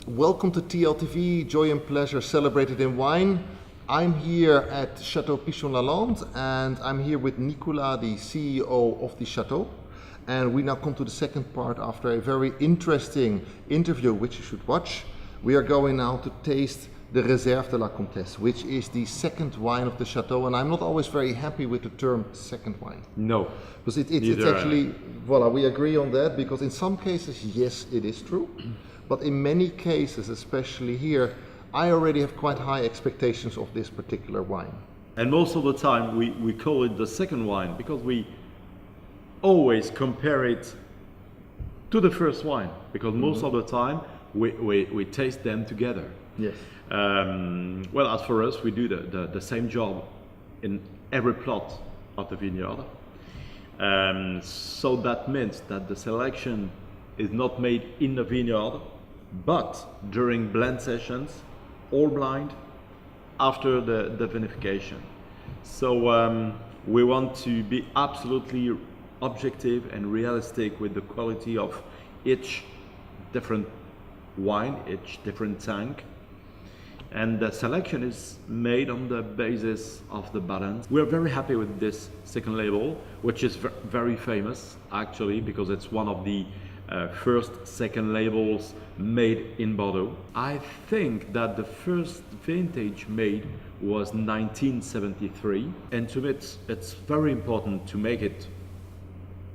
Welcome to TLTV, Joy and Pleasure Celebrated in Wine. I'm here at Château Pichon Lalande and I'm here with Nicolas, the CEO of the Château. And we now come to the second part after a very interesting interview, which you should watch. We are going now to taste the Réserve de la Comtesse, which is the second wine of the Château. And I'm not always very happy with the term second wine. No. Because it's actually, voila, we agree on that, because in some cases, yes, it is true. But in many cases, especially here, I already have quite high expectations of this particular wine. And most of the time we call it the second wine because we always compare it to the first wine, because most of the time we taste them together. Yes. Well, as for us, we do the same job in every plot of the vineyard. So that means that the selection is not made in the vineyard, but during blend sessions, all blind, after the vinification. So we want to be absolutely objective and realistic with the quality of each different wine, each different tank. And the selection is made on the basis of the balance. We're very happy with this second label, which is very famous actually, because it's one of the second labels made in Bordeaux. I think that the first vintage made was 1973, and to me it's very important to make it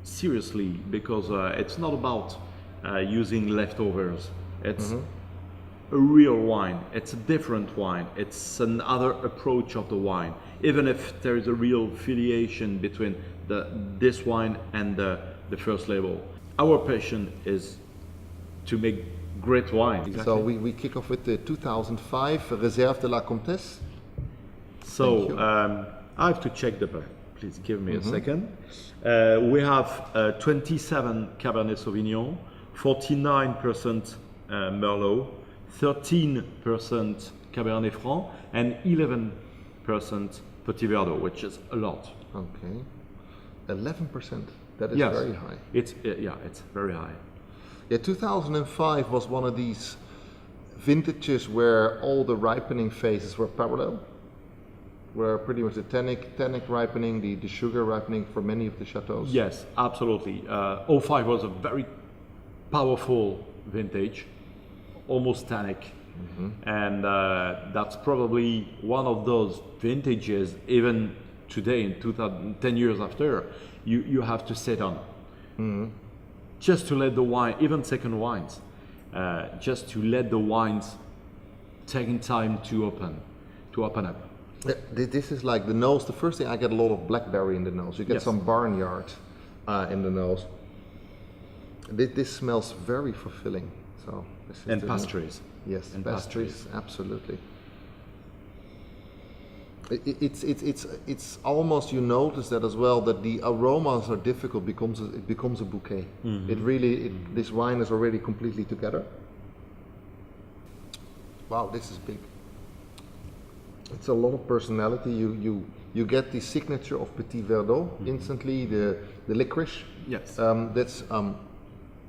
seriously, because it's not about using leftovers. It's a real wine, it's a different wine, it's another approach of the wine, even if there is a real affiliation between this wine and the first label. Our passion is to make great wine. Exactly. So we kick off with the 2005 Réserve de la Comtesse. So I have to check the back. Please give me a second. We have 27 Cabernet Sauvignon, 49% Merlot, 13% Cabernet Franc, and 11% Petit Verdot, which is a lot. Okay, 11%. That is very high. It's very high. Yeah, 2005 was one of these vintages where all the ripening phases were parallel, where pretty much the tannic ripening, the sugar ripening for many of the chateaus. Yes, absolutely. 05 was a very powerful vintage, almost tannic. And that's probably one of those vintages, even today in 10 years after, you have to sit on. Just to let the wine, even second wines, just to let the wines taking time to open up. This is like the nose. The first thing, I get a lot of blackberry in the nose. You get some barnyard in the nose. This smells very fulfilling. So this is and pastries. Yes, and pastries, absolutely. It's almost, you notice that as well, that the aromas are difficult. It becomes a bouquet. This wine is already completely together. Wow, this is big. It's a lot of personality. You get the signature of Petit Verdot instantly. The licorice. Yes. That's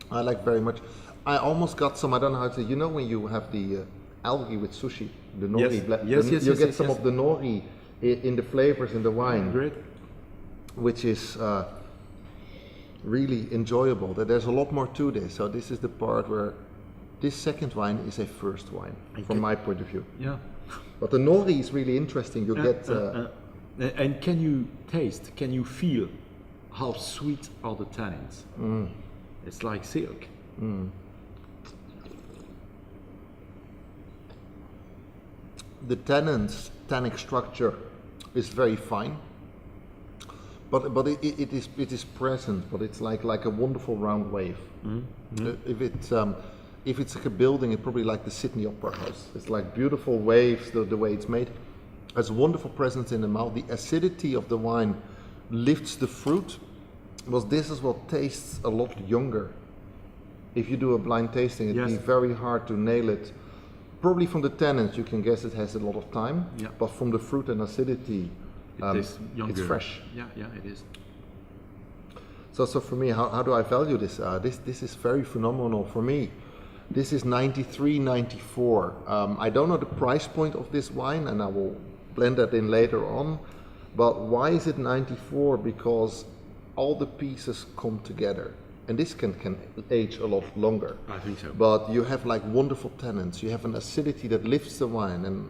I like very much. I almost got some. I don't know how to say. You know when you have the algae with sushi, the nori. You get some of the nori in the flavors in the wine. Great. Which is really enjoyable. There's a lot more to this. So this is the part where this second wine is a first wine from my point of view. Yeah. But the nori is really interesting. You get. And can you taste? Can you feel how sweet are the tannins? It's like silk. The tannic structure is very fine, but it is present. But it's like a wonderful round wave. If it's like a building, it's probably like the Sydney Opera House. It's like beautiful waves, the way it's made. Has wonderful presence in the mouth. The acidity of the wine lifts the fruit, because this is what tastes a lot younger. If you do a blind tasting, it'd be very hard to nail it. Probably from the tannins, you can guess it has a lot of time, but from the fruit and acidity, it's fresh. Yeah, it is. So for me, how do I value this? This is very phenomenal for me. This is 93, 94. I don't know the price point of this wine, and I will blend that in later on. But why is it 94? Because all the pieces come together. And this can age a lot longer. I think so. But you have like wonderful tannins. You have an acidity that lifts the wine. And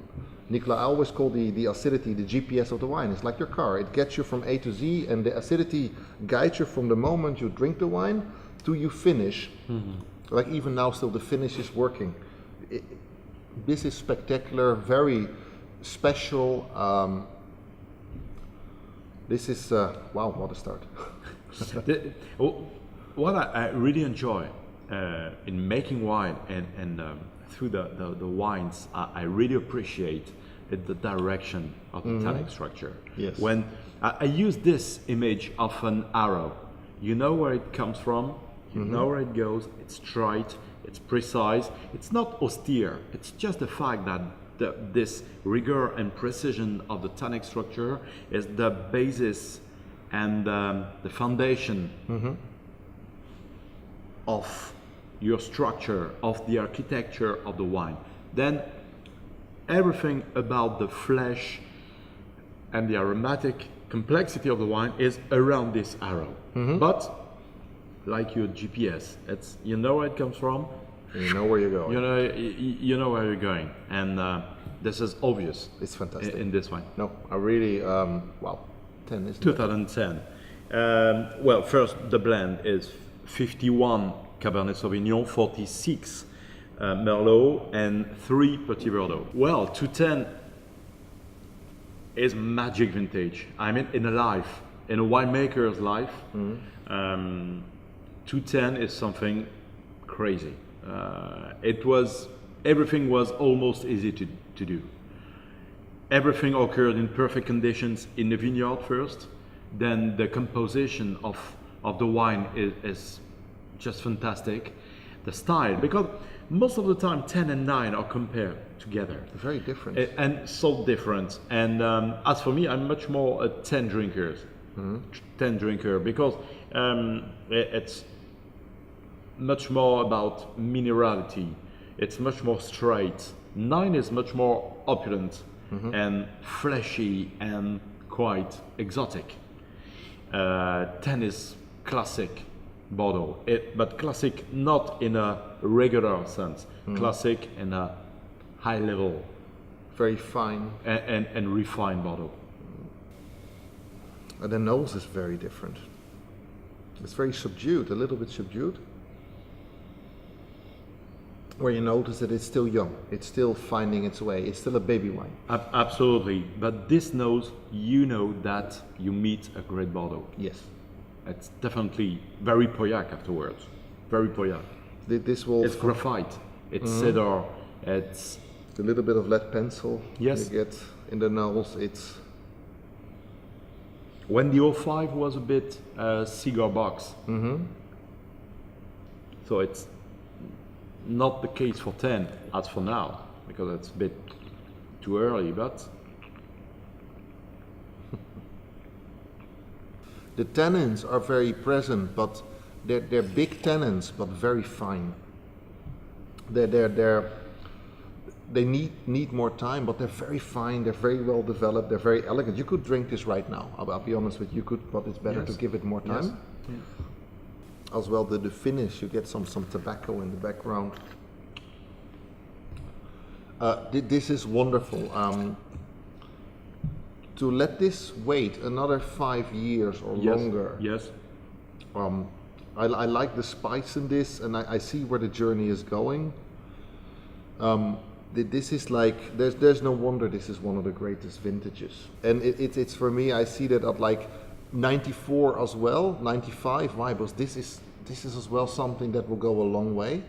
Nicolas, I always call the acidity the GPS of the wine. It's like your car. It gets you from A to Z, and the acidity guides you from the moment you drink the wine to you finish. Mm-hmm. Like even now, still the finish is working. This is spectacular, very special. This is wow, what a start. What I really enjoy in making wine and through the wines, I really appreciate the direction of the tannic structure. Yes. When I use this image of an arrow, you know where it comes from, you know where it goes, it's straight, it's precise, it's not austere, it's just the fact that this rigor and precision of the tannic structure is the basis and the foundation of your structure, of the architecture of the wine. Then everything about the flesh and the aromatic complexity of the wine is around this arrow. But like your GPS, it's, you know where it comes from, You know where you're going. you know where you're going, and this is obvious. It's fantastic. In this wine. No, I really, wow, 10 isn't it? 2010. Well, first the blend is 51 Cabernet Sauvignon, 46 Merlot, and 3 Petit Verdot. Well, 210 is magic vintage. I mean, in a life, in a winemaker's life, 210 is something crazy. Everything was almost easy to do. Everything occurred in perfect conditions in the vineyard first, then the composition of the wine is just fantastic. The style, because most of the time 10 and 9 are compared together. Very different. And so different. And as for me, I'm much more a 10 drinker. 10 drinker, because it's much more about minerality. It's much more straight. 9 is much more opulent and fleshy and quite exotic. 10 is classic Bordeaux, but classic not in a regular sense, classic in a high level. Very fine. And refined Bordeaux. And the nose is very different. It's very subdued, a little bit subdued. Where you notice that it's still young, it's still finding its way, it's still a baby wine. Absolutely, but this nose, you know that you meet a great Bordeaux. Yes. It's definitely very Pauillac afterwards, very Pauillac. This will. It's graphite, it's cedar, it's a little bit of lead pencil. Yes. You get in the nose. It's. When the 05 was a bit cigar box, so it's not the case for 10 as for now, because it's a bit too early, but the tannins are very present, but they're big tannins, but very fine. They need more time, but they're very fine. They're very well developed. They're very elegant. You could drink this right now. I'll be honest with you. You could, but it's better to give it more time. Yes. As well, the finish, you get some tobacco in the background. This is wonderful. To let this wait another 5 years or longer. Yes. I like the spice in this, and I see where the journey is going. This is like, there's no wonder this is one of the greatest vintages. And it's for me, I see that at like 94 as well, 95. Why? Because this is as well something that will go a long way,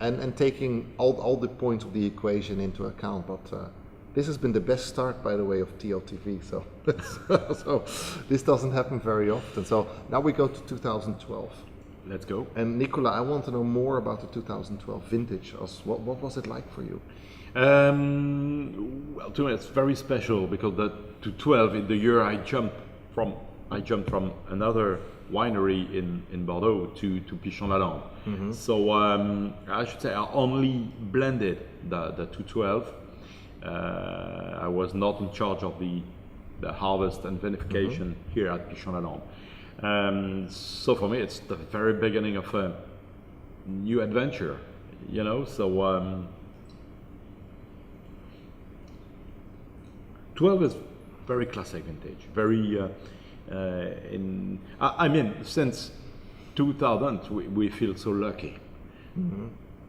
and taking all the points of the equation into account. But this has been the best start, by the way, of TLTV. So so this doesn't happen very often. So now we go to 2012. Let's go. And Nicolas, I want to know more about the 2012 vintage. What was it like for you? Well, to me it's very special, because to 12 in the year I jumped from I jumped from another winery in Bordeaux to Pichon Lalande. So I should say I only blended the 212. I was not in charge of the harvest and vinification here at Pichon Lalande. So for me, it's the very beginning of a new adventure, you know. So 12 is very classic vintage, very. I mean, since 2000, we feel so lucky.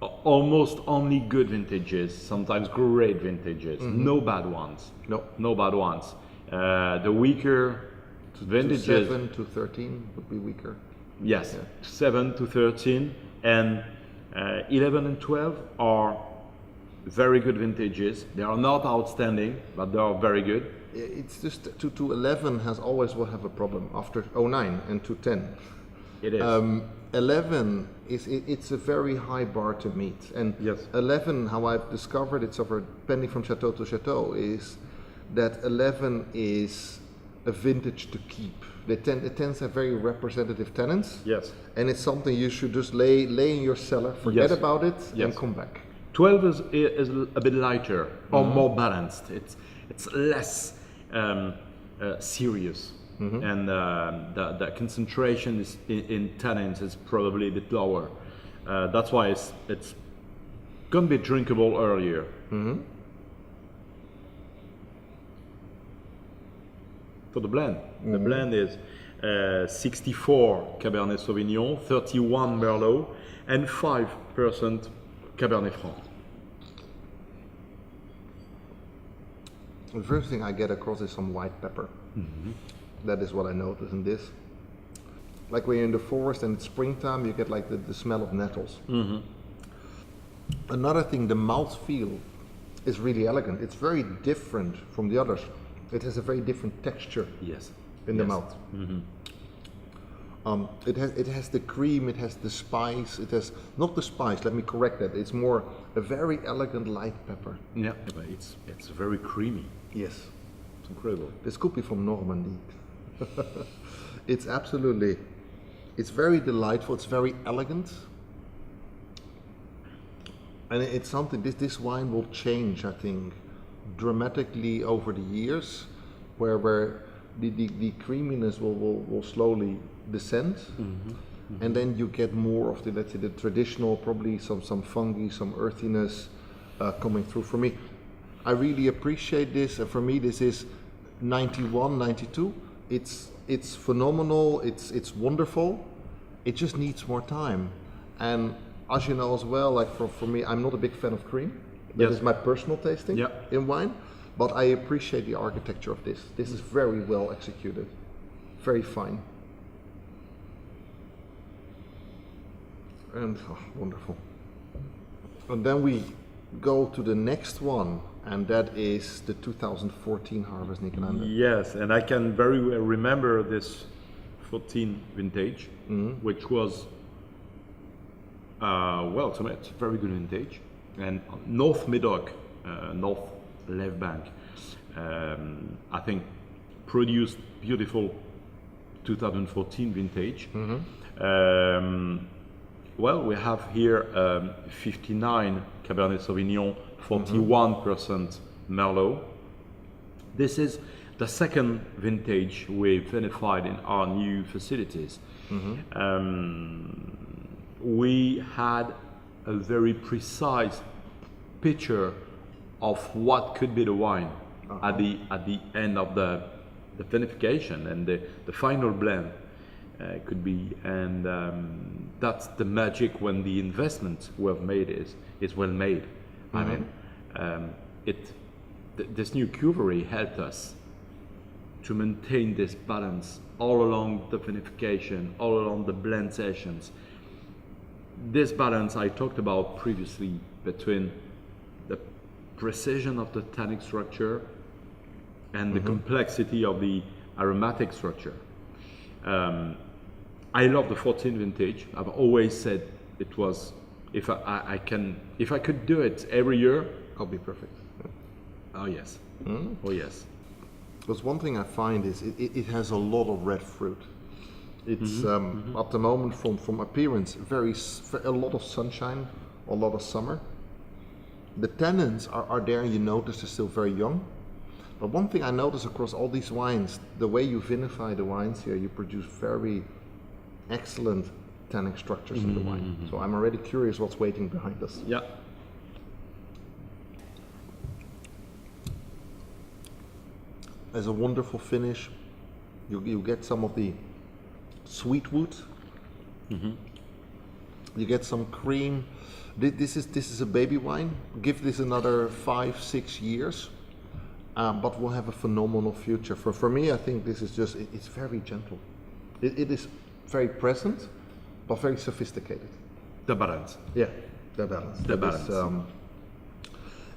Almost only good vintages, sometimes great vintages, no bad ones. No bad ones. The weaker vintages. 7 to 13 would be weaker. Yes, 7 to 13, and 11 and 12 are very good vintages. They are not outstanding, but they are very good. It's just to 11 has always will have a problem after 09 and to 10. It is. 11 it's a very high bar to meet, and Yes. 11, how I've discovered it's over depending from chateau to chateau, is that 11 is a vintage to keep. It tends to have very representative tenants. Yes. And it's something you should just lay in your cellar, forget Yes. about it, Yes. and come back. 12 is a bit lighter or more balanced. It's less serious, and the concentration is in tannins is probably a bit lower. That's why it's gonna be drinkable earlier. For the blend, the blend is 64 Cabernet Sauvignon, 31 Merlot, and 5% Cabernet Franc. The first thing I get across is some white pepper. That is what I notice in this. Like when you're in the forest and it's springtime, you get like the smell of nettles. Another thing, the mouthfeel is really elegant. It's very different from the others. It has a very different texture Yes. in the mouth. It has the cream, it has the spice, it has not the spice. Let me correct that. It's more a very elegant light pepper. Yeah, but it's very creamy. Yes, It's incredible. this could be from Normandy. It's absolutely, it's very delightful. It's very elegant, and it's something. This wine will change, I think, dramatically over the years, where the creaminess will slowly descend, and then you get more of the, let's say, the traditional, probably some fungi, some earthiness coming through. For me, I really appreciate this, and for me this is 91, 92. It's phenomenal, it's wonderful. It just needs more time, and as you know as well, like for me, I'm not a big fan of cream. That Yes. is my personal tasting Yeah. in wine, but I appreciate the architecture of this. This is very well executed, very fine, and wonderful. And then we go to the next one, and that is the 2014 harvest, Nicolas. Yes, and I can very well remember this 14 vintage, which was, well, to me, it's a very good vintage. And North Medoc, North Left Bank, I think produced beautiful 2014 vintage. Well, we have here 59 Cabernet Sauvignon, 41% Merlot. This is the second vintage we vinified in our new facilities. We had a very precise picture of what could be the wine at the end of the vinification, and the final blend could be, and that's the magic when the investment we have made is well made. I mean, this new cuvery helped us to maintain this balance all along the vinification, all along the blend sessions. This balance I talked about previously between the precision of the tannic structure and the complexity of the aromatic structure. I love the 14 vintage. I've always said it was, if I could do it every year, I'll be perfect. oh yes, oh yes. Because one thing I find is it has a lot of red fruit. It's at the moment from appearance a lot of sunshine, a lot of summer. The tannins are there, and you notice they're still very young. But one thing I notice across all these wines, the way you vinify the wines here, you produce very excellent tannic structures in the wine. So I'm already curious what's waiting behind us. Yeah. There's a wonderful finish. You get some of the sweet wood. You get some cream. This is a baby wine. Give this another 5-6 years, but we'll have a phenomenal future. For me, I think this is just it's very gentle. It is very present, but very sophisticated. The balance. Yeah, the balance. The balance.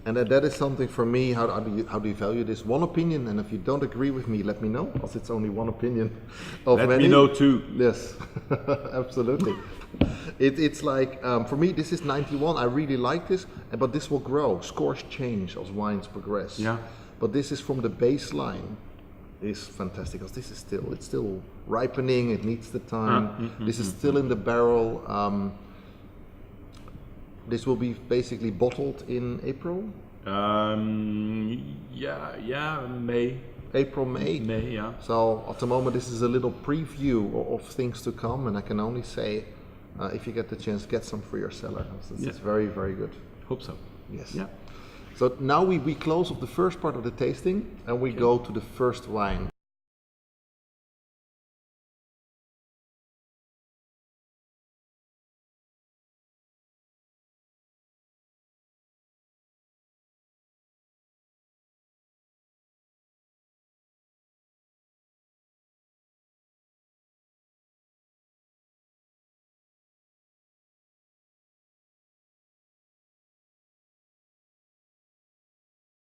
And that is something for me. How do you value this? One opinion, and if you don't agree with me, let me know, because it's only one opinion of Let many. me know too. Yes, absolutely. It's like for me, this is 91. I really like this, but this will grow. Scores change as wines progress. Yeah. But this is from the baseline. Is fantastic, because this is still ripening. It needs the time. This is still in the barrel. This will be basically bottled in April. May. April, May. May, yeah. So at the moment, this is a little preview of things to come, and I can only say, if you get the chance, get some for your cellar. It's very, very good. Hope so. Yes. Yeah. So now we close off the first part of the tasting, and we go to the first wine.